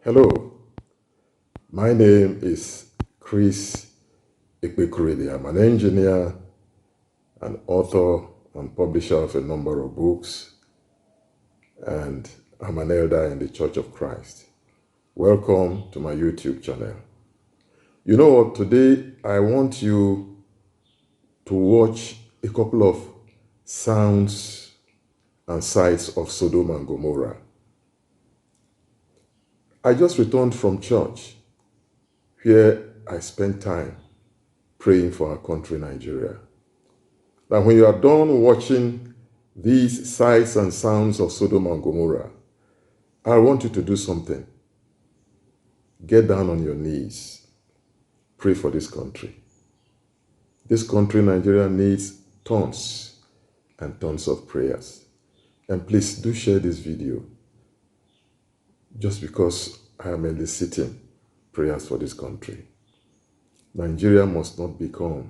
Hello, my name is Chris Ikpekurede. I'm an engineer, an author, and publisher of a number of books, and I'm an elder in the Church of Christ. Welcome to my YouTube channel. You know what? Today I want you to watch a couple of sounds and sights of Sodom and Gomorrah. I just returned from church where I spent time praying for our country, Nigeria. Now, when you are done watching these sights and sounds of Sodom and Gomorrah, I want you to do something. Get down on your knees. Pray for this country. This country, Nigeria, needs tons and tons of prayers. And please do share this video, just because I am eliciting prayers for this country. Nigeria must not become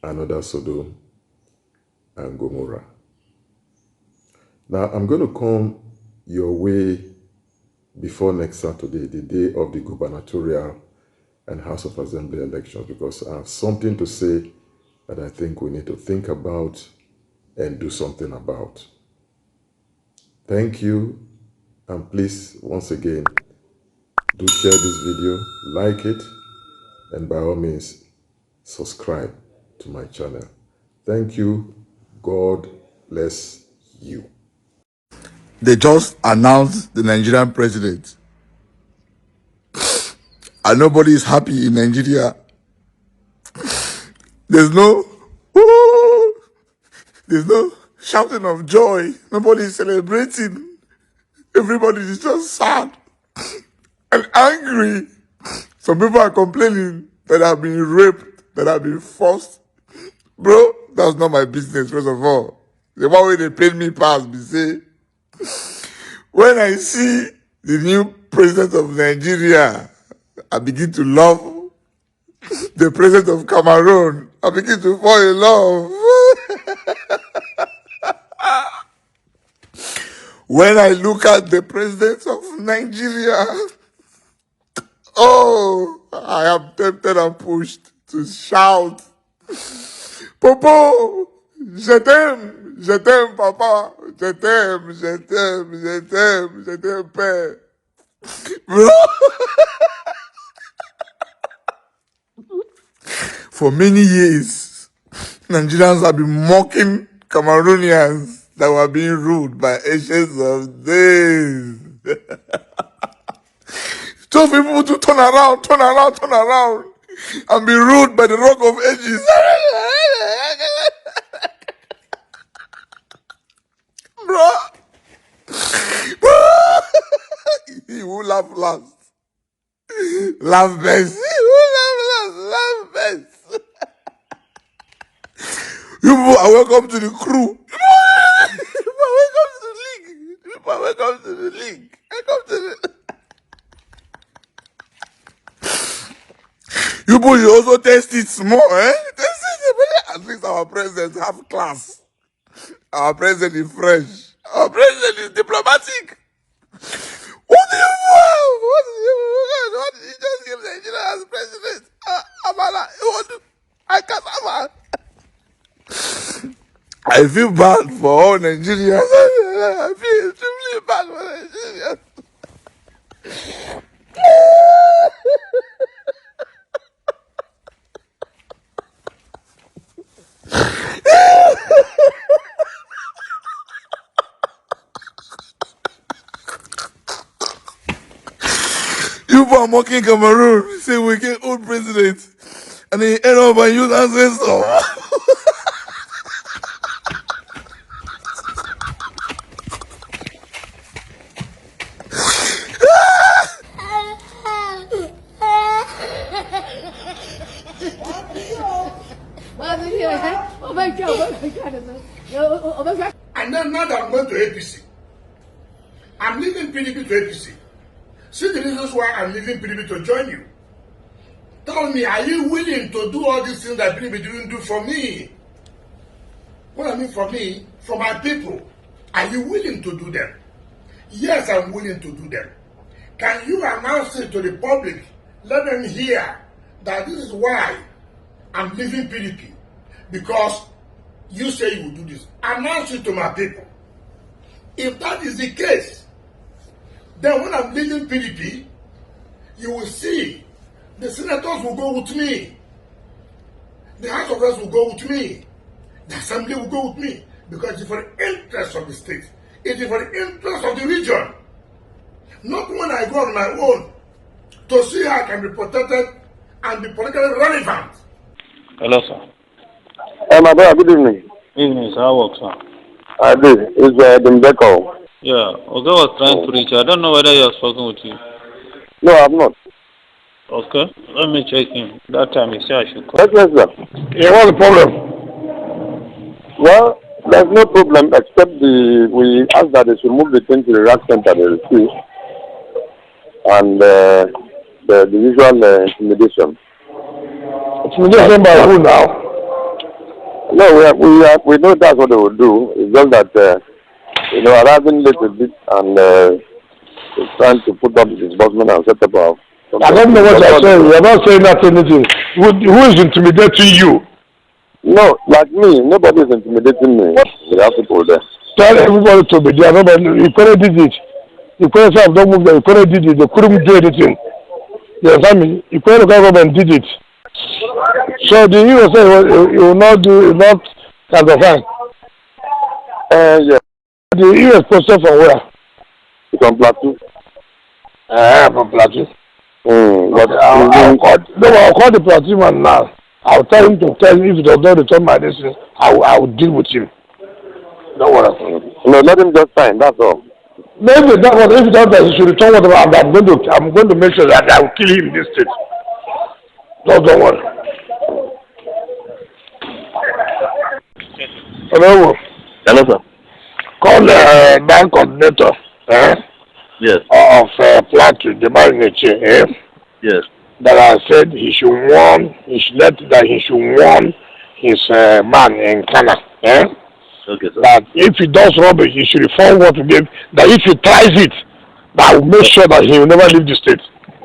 another Sodom and Gomorrah. Now, I'm going to come your way before next Saturday, the day of the gubernatorial and House of Assembly elections, because I have something to say that I think we need to think about and do something about. Thank you, and please, once again, do share this video, like it, and by all means, subscribe to my channel. Thank you. God bless you. They just announced the Nigerian president, and nobody is happy in Nigeria. There's no shouting of joy. Nobody is celebrating. Everybody is just sad and angry. Some people are complaining that they have been raped, that have been forced. Bro, that's not my business, first of all. The one way they paid me pass, be say, when I see the new president of Nigeria, I begin to love the president of Cameroon. I begin to fall in love. When I look at the president of Nigeria, oh, I am tempted and pushed to shout, Popo, je t'aime, papa, je t'aime, père. Bro, for many years, Nigerians have been mocking Cameroonians that were being ruled by ancients of days. Tell people to turn around, and be ruled by the Rock of Ages. Bro. He will laugh last. Laugh best. He will laugh best. You people are welcome to the crew. You are welcome to the league. You are welcome to the league. Welcome to the... You people should also test it small, eh? Test it. At least our president have class. Our president is fresh. Our president is diplomatic. What do you want? What did you just give Nigeria as president? Amala, I can't. I feel bad for all Nigerians. I feel extremely bad for Nigerians. You are mocking Cameroon, say we get old president, and then end up by use ancestors. And then now that I'm going to APC, I'm leaving PDP to APC. See the reasons why I'm leaving PDP to join you. Tell me, are you willing to do all these things that PDP didn't do for me? What I mean for me, for my people, are you willing to do them? Yes, I'm willing to do them. Can you announce it to the public? Let them hear that this is why I'm leaving PDP. Because you say you will do this. Announce it to my people. If that is the case, then when I'm leaving PDP, you will see the senators will go with me. The House of Reps will go with me. The Assembly will go with me. Because it's for the interest of the state. It is for the interest of the region. Not when I go on my own to see how I can be protected and be politically relevant. Hello, sir. My brother, good evening. Evening, sir. How work, sir? I did. It's Dimbeko. Yeah. Okay, was trying to reach you. I don't know whether he has spoken with you. No, I'm not. Okay. Let me check him. That time he said I should call. Yes, sir. Yeah, what's the problem? Well, there's no problem except we asked that they should move the thing to the rack center they refused. And the usual intimidation. Intimidation by who now? No, we know that's what they will do. It's just that, arriving late a bit and trying to put up the disbursement and set up our... I don't know what you're saying. You're not saying that anything. Who is intimidating you? No, like me, nobody is intimidating me. We have people there. Tell everybody to be there. Nobody, you couldn't did it. You couldn't say, don't move there. You couldn't did it. They couldn't do anything. You understand me? You couldn't go and did it. So the hero said you will not do, you not cancel. Yeah. The hero is posted from where? It's on Plateau. From Plateau. But I'll call the Plateau man now. I'll tell him to tell me if he does not return my destiny, I will deal with him. Don't worry. No, let him just sign, that's all. Maybe that was if he does that he should return whatever I'm going to make sure that I will kill him in this state. Don't worry. Hello. Hello, sir. Call the bank coordinator Yes. of Plateau, the man in the chair, Yes. that I said he should warn his man in Ghana. Okay, sir. That if he does rubbish, he should inform what to give. That if he tries it, that will make sure that he will never leave the state.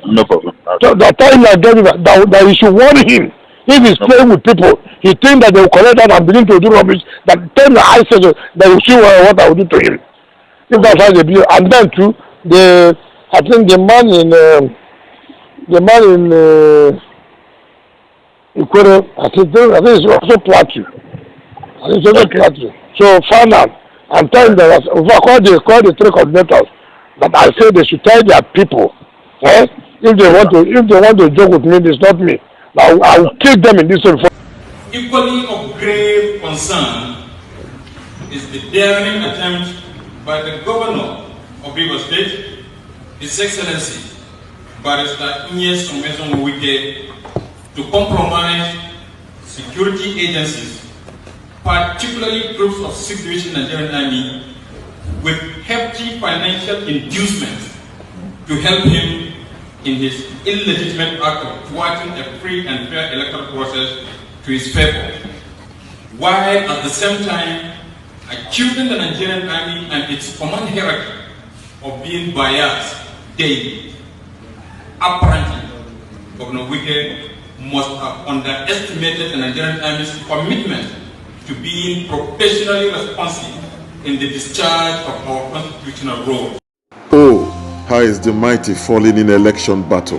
No problem. So the time I gave him that he should warn him. If he's playing with people, he thinks that they will collect that and begin to do rubbish. That tell the I said that will see what I will do to him. If that's how they be. And then too, I think the man in Ikwere, I think it's also Plateau. I think it's also Plateau. So find out and tell them that if I call the three coordinators that I say they should tell their people, if they want to joke with me, it's not me. I will kill them in this way. Equally of grave concern is the daring attempt by the governor of Rivers State, His Excellency Barrister Inyes Omeson Wike, to compromise security agencies, particularly troops of 6th Division Nigerian Army, with hefty financial inducement to help him in his illegitimate act of thwarting a free and fair electoral process to his favor, while at the same time accusing the Nigerian Army and its command hierarchy of being biased daily. Apparently, Governor Wike must have underestimated the Nigerian Army's commitment to being professionally responsive in the discharge of our constitutional role. Oh, how is the mighty falling in election battle?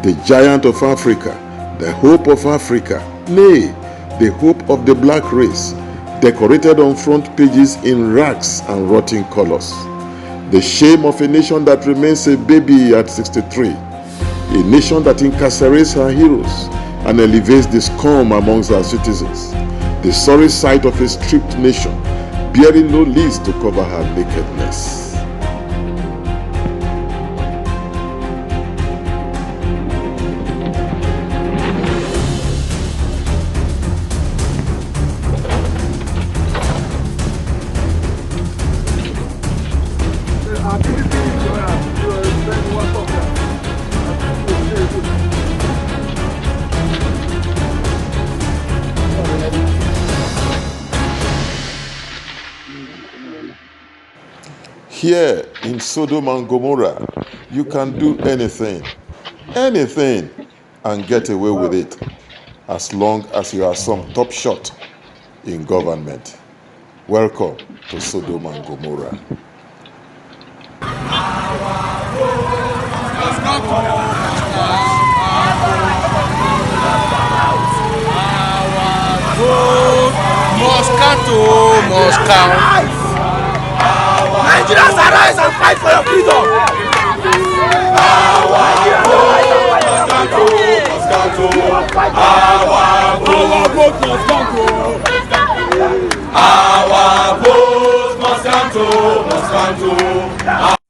The giant of Africa, the hope of Africa, nay, the hope of the black race, decorated on front pages in rags and rotting colors. The shame of a nation that remains a baby at 63. A nation that incarcerates her heroes and elevates the scum amongst her citizens. The sorry sight of a stripped nation, bearing no leaves to cover her nakedness. Here in Sodom and Gomorrah, you can do anything, and get away with it, as long as you are some top shot in government. Welcome to Sodom and Gomorrah. Moscato must count. Nigerians arise and fight for your freedom.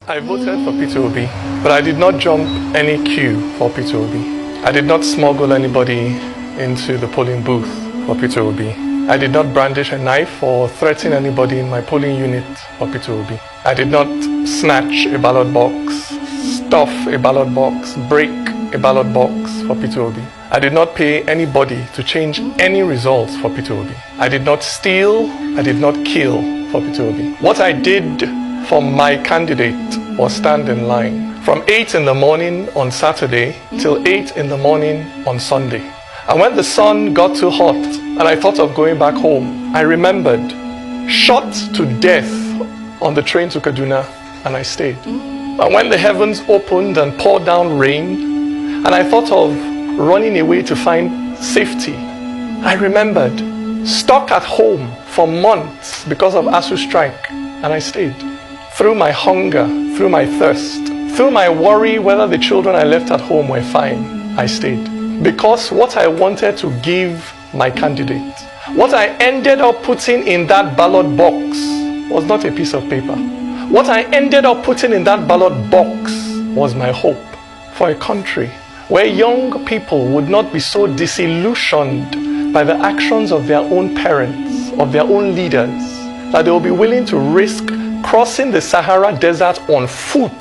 I voted for Peter Obi, but I did not jump any queue for Peter Obi. I did not smuggle anybody into the polling booth for Peter Obi. I did not brandish a knife or threaten anybody in my polling unit for Peter Obi. I did not snatch a ballot box, stuff a ballot box, break a ballot box for Peter Obi. I did not pay anybody to change any results for Peter Obi. I did not steal, I did not kill for Peter Obi. What I did for my candidate was stand in line from 8 in the morning on Saturday till 8 in the morning on Sunday. And when the sun got too hot and I thought of going back home, I remembered, shot to death on the train to Kaduna, and I stayed. And when the heavens opened and poured down rain, and I thought of running away to find safety, I remembered, stuck at home for months because of ASU strike, and I stayed. Through my hunger, through my thirst, through my worry whether the children I left at home were fine, I stayed. Because what I wanted to give my candidate, what I ended up putting in that ballot box was not a piece of paper. What I ended up putting in that ballot box was my hope for a country where young people would not be so disillusioned by the actions of their own parents, of their own leaders, that they will be willing to risk crossing the Sahara Desert on foot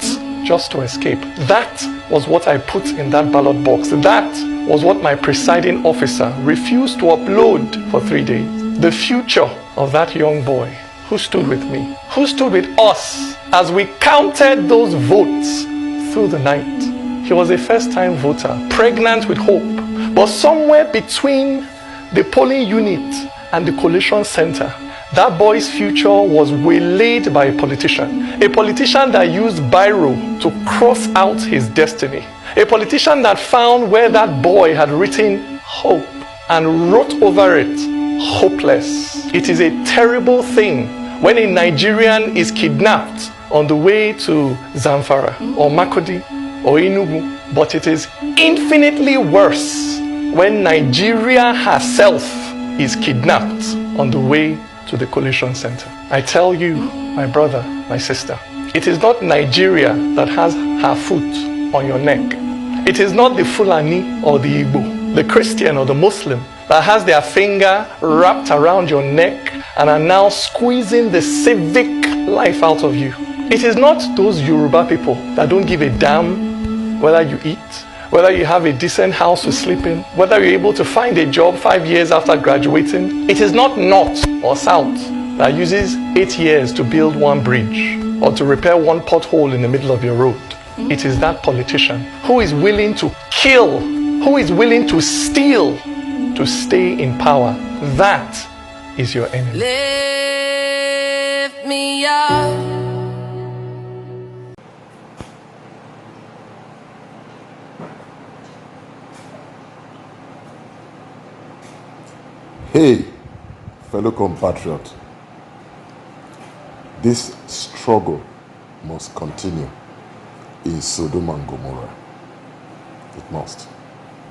just to escape. That was what I put in that ballot box. That was what my presiding officer refused to upload for 3 days. The future of that young boy who stood with me, who stood with us as we counted those votes through the night. He was a first-time voter, pregnant with hope. But somewhere between the polling unit and the collation center, that boy's future was waylaid by a politician that used biro to cross out his destiny, a politician that found where that boy had written hope and wrote over it hopeless. It is a terrible thing when a Nigerian is kidnapped on the way to Zamfara or Makodi or Enugu, but it is infinitely worse when Nigeria herself is kidnapped on the way to the collation center. I tell you, my brother, my sister, it is not Nigeria that has her foot on your neck. It is not the Fulani or the Igbo, the Christian or the Muslim that has their finger wrapped around your neck and are now squeezing the civic life out of you. It is not those Yoruba people that don't give a damn whether you eat, whether you have a decent house to sleep in, whether you're able to find a job 5 years after graduating. It is not North or South that uses 8 years to build one bridge or to repair one pothole in the middle of your road. It is that politician who is willing to kill, who is willing to steal to stay in power. That is your enemy. Lift me up. Hey, fellow compatriot, this struggle must continue in Sodom and Gomorrah. It must.